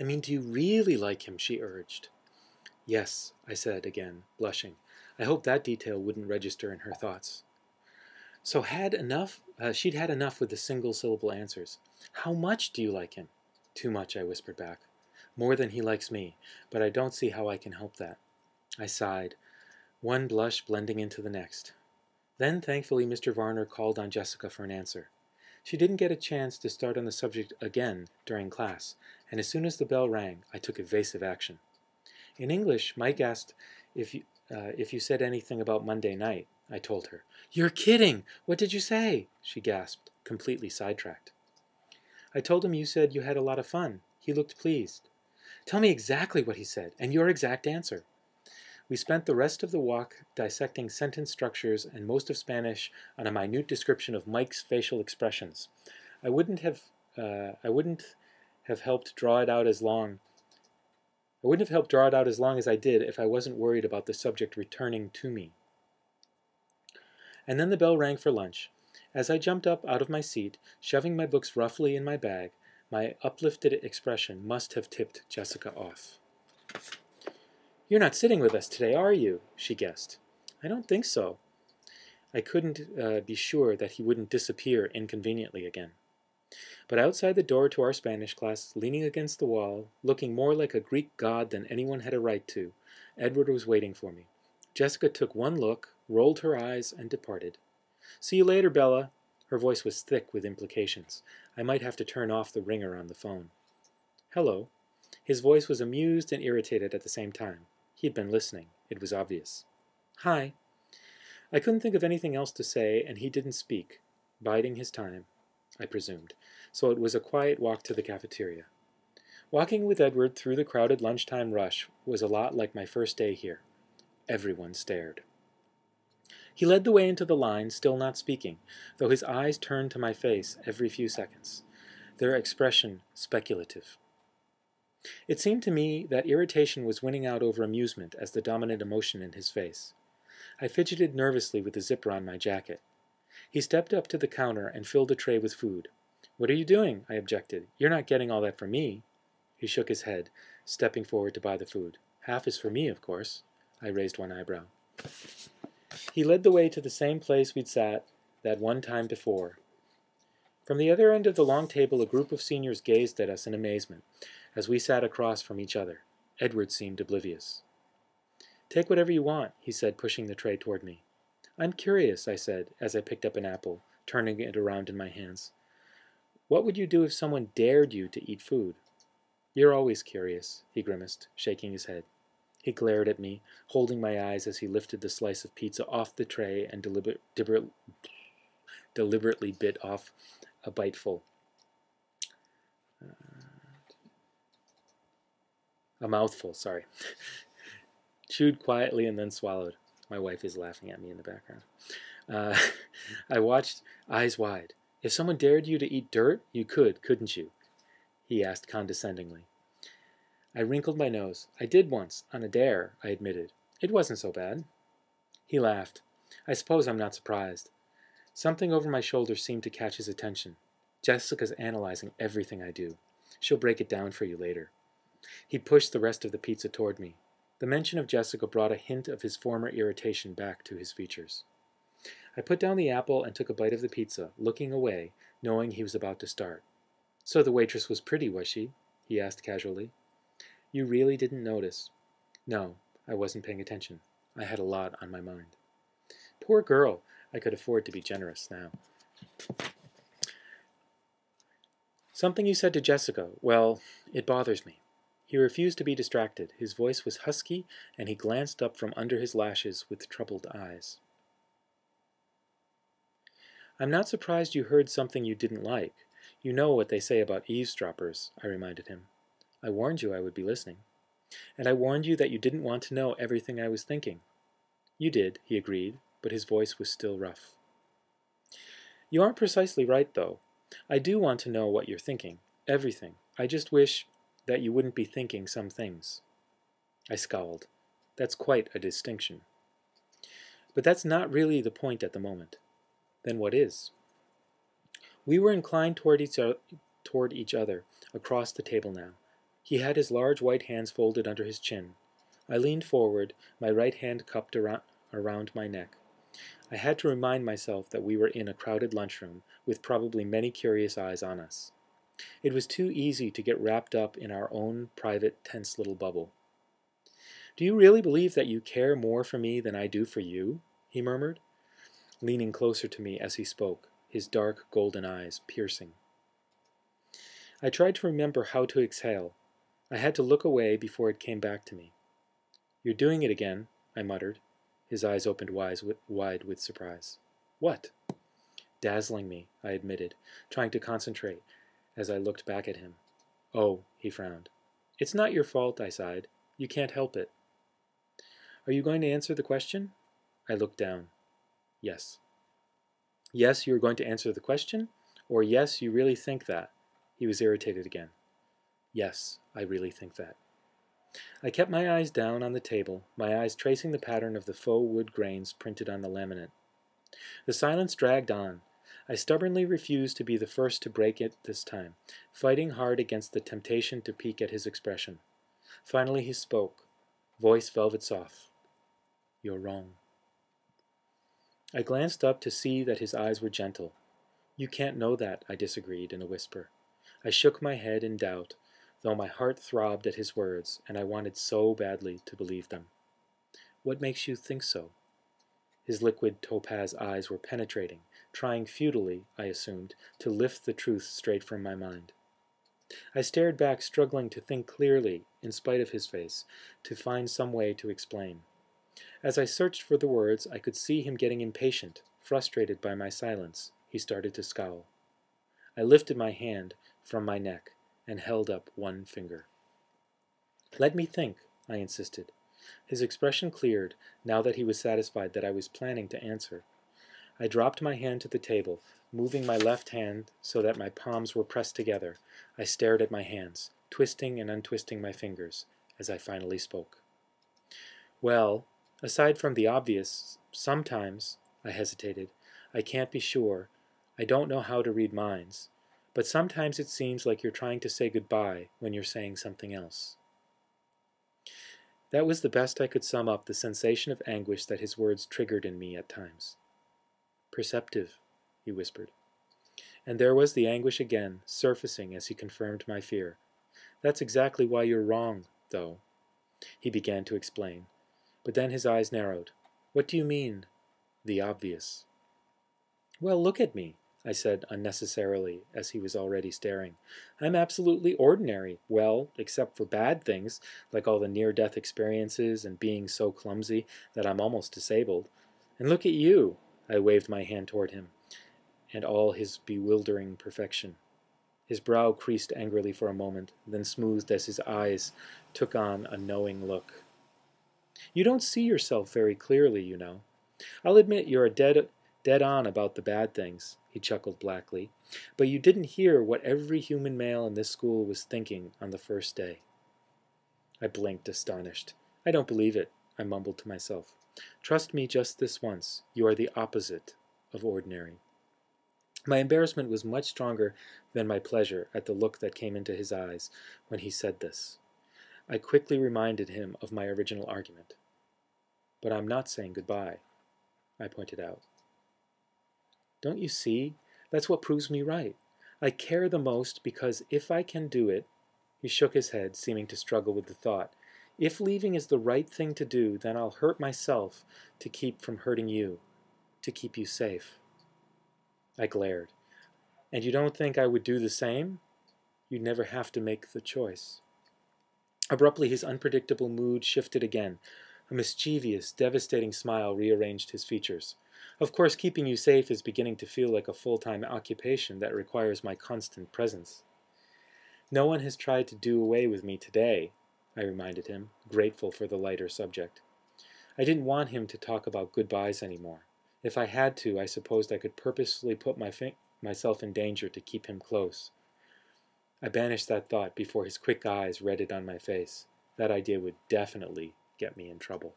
I mean, do you really like him? She urged. Yes, I said again, blushing. I hoped that detail wouldn't register in her thoughts. So she'd had enough with the single-syllable answers. How much do you like him? Too much, I whispered back. More than he likes me, but I don't see how I can help that. I sighed, one blush blending into the next. Then, thankfully, Mr. Varner called on Jessica for an answer. She didn't get a chance to start on the subject again during class, and as soon as the bell rang, I took evasive action. In English, Mike asked if you said anything about Monday night. I told her. You're kidding! What did you say? She gasped, completely sidetracked. I told him you said you had a lot of fun. He looked pleased. Tell me exactly what he said, and your exact answer. We spent the rest of the walk dissecting sentence structures and most of Spanish on a minute description of Mike's facial expressions. I wouldn't have helped draw it out as long as I did if I wasn't worried about the subject returning to me. And then the bell rang for lunch. As I jumped up out of my seat, shoving my books roughly in my bag, my uplifted expression must have tipped Jessica off. You're not sitting with us today, are you? She guessed. I don't think so. I couldn't be sure that he wouldn't disappear inconveniently again. But outside the door to our Spanish class, leaning against the wall, looking more like a Greek god than anyone had a right to, Edward was waiting for me. Jessica took one look, rolled her eyes, and departed. See you later, Bella. Her voice was thick with implications. I might have to turn off the ringer on the phone. Hello. His voice was amused and irritated at the same time. He had been listening. It was obvious. Hi. I couldn't think of anything else to say, and he didn't speak, biding his time, I presumed, so it was a quiet walk to the cafeteria. Walking with Edward through the crowded lunchtime rush was a lot like my first day here. Everyone stared. He led the way into the line, still not speaking, though his eyes turned to my face every few seconds, their expression speculative. It seemed to me that irritation was winning out over amusement as the dominant emotion in his face. I fidgeted nervously with the zipper on my jacket. He stepped up to the counter and filled a tray with food. What are you doing? I objected. You're not getting all that for me. He shook his head, stepping forward to buy the food. Half is for me, of course. I raised one eyebrow. He led the way to the same place we'd sat that one time before. From the other end of the long table, a group of seniors gazed at us in amazement as we sat across from each other. Edward seemed oblivious. Take whatever you want, he said, pushing the tray toward me. I'm curious, I said, as I picked up an apple, turning it around in my hands. What would you do if someone dared you to eat food? You're always curious, he grimaced, shaking his head. He glared at me, holding my eyes as he lifted the slice of pizza off the tray and deliberately bit off a biteful. A mouthful, sorry. Chewed quietly and then swallowed. My wife is laughing at me in the background. I watched, eyes wide. If someone dared you to eat dirt, you could, couldn't you? He asked condescendingly. I wrinkled my nose. I did once, on a dare, I admitted. It wasn't so bad. He laughed. I suppose I'm not surprised. Something over my shoulder seemed to catch his attention. Jessica's analyzing everything I do. She'll break it down for you later. He pushed the rest of the pizza toward me. The mention of Jessica brought a hint of his former irritation back to his features. I put down the apple and took a bite of the pizza, looking away, knowing he was about to start. So the waitress was pretty, was she? He asked casually. You really didn't notice? No, I wasn't paying attention. I had a lot on my mind. Poor girl. I could afford to be generous now. Something you said to Jessica, well, it bothers me. He refused to be distracted. His voice was husky, and he glanced up from under his lashes with troubled eyes. I'm not surprised you heard something you didn't like. You know what they say about eavesdroppers, I reminded him. I warned you I would be listening. And I warned you that you didn't want to know everything I was thinking. You did, he agreed, but his voice was still rough. You aren't precisely right, though. I do want to know what you're thinking. Everything. I just wish that you wouldn't be thinking some things. I scowled. That's quite a distinction. But that's not really the point at the moment. Then what is? We were inclined toward each other, across the table now. He had his large white hands folded under his chin. I leaned forward, my right hand cupped around my neck. I had to remind myself that we were in a crowded lunchroom, with probably many curious eyes on us. It was too easy to get wrapped up in our own private, tense little bubble. "Do you really believe that you care more for me than I do for you?" he murmured, leaning closer to me as he spoke, his dark golden eyes piercing. I tried to remember how to exhale. I had to look away before it came back to me. "You're doing it again," I muttered. His eyes opened wide with surprise. "What?" "Dazzling me," I admitted, trying to concentrate as I looked back at him. "Oh," he frowned. "It's not your fault," I sighed. "You can't help it." "Are you going to answer the question?" I looked down. "Yes." "Yes, you are going to answer the question? Or yes, you really think that?" He was irritated again. "Yes, I really think that." I kept my eyes down on the table, my eyes tracing the pattern of the faux wood grains printed on the laminate. The silence dragged on. I stubbornly refused to be the first to break it this time, fighting hard against the temptation to peek at his expression. Finally he spoke, voice velvet soft. "You're wrong." I glanced up to see that his eyes were gentle. "You can't know that," I disagreed in a whisper. I shook my head in doubt, though my heart throbbed at his words, and I wanted so badly to believe them. "What makes you think so?" His liquid topaz eyes were penetrating, trying futilely, I assumed, to lift the truth straight from my mind. I stared back, struggling to think clearly, in spite of his face, to find some way to explain. As I searched for the words, I could see him getting impatient, frustrated by my silence. He started to scowl. I lifted my hand from my neck and held up one finger. "Let me think," I insisted. His expression cleared, now that he was satisfied that I was planning to answer. I dropped my hand to the table, moving my left hand so that my palms were pressed together. I stared at my hands, twisting and untwisting my fingers, as I finally spoke. "Well, aside from the obvious, sometimes," I hesitated, "I can't be sure. I don't know how to read minds. But sometimes it seems like you're trying to say goodbye when you're saying something else." That was the best I could sum up the sensation of anguish that his words triggered in me at times. "Perceptive," he whispered. And there was the anguish again, surfacing as he confirmed my fear. "That's exactly why you're wrong, though," he began to explain. But then his eyes narrowed. "What do you mean, the obvious?" "Well, look at me," I said unnecessarily, as he was already staring. "I'm absolutely ordinary, well, except for bad things, like all the near-death experiences and being so clumsy that I'm almost disabled. And look at you," I waved my hand toward him, and all his bewildering perfection. His brow creased angrily for a moment, then smoothed as his eyes took on a knowing look. "You don't see yourself very clearly, you know. I'll admit you're dead on about the bad things," he chuckled blackly, "but you didn't hear what every human male in this school was thinking on the first day." I blinked, astonished. "I don't believe it," I mumbled to myself. "Trust me just this once. You are the opposite of ordinary." My embarrassment was much stronger than my pleasure at the look that came into his eyes when he said this. I quickly reminded him of my original argument. "But I'm not saying goodbye," I pointed out. "Don't you see? That's what proves me right. I care the most because if I can do it—" He shook his head, seeming to struggle with the thought. "If leaving is the right thing to do, then I'll hurt myself to keep from hurting you, to keep you safe." I glared. "And you don't think I would do the same?" "You'd never have to make the choice." Abruptly, his unpredictable mood shifted again. A mischievous, devastating smile rearranged his features. "Of course, keeping you safe is beginning to feel like a full-time occupation that requires my constant presence." "No one has tried to do away with me today," I reminded him, grateful for the lighter subject. I didn't want him to talk about goodbyes anymore. If I had to, I supposed I could purposely put myself in danger to keep him close. I banished that thought before his quick eyes read it on my face. That idea would definitely get me in trouble.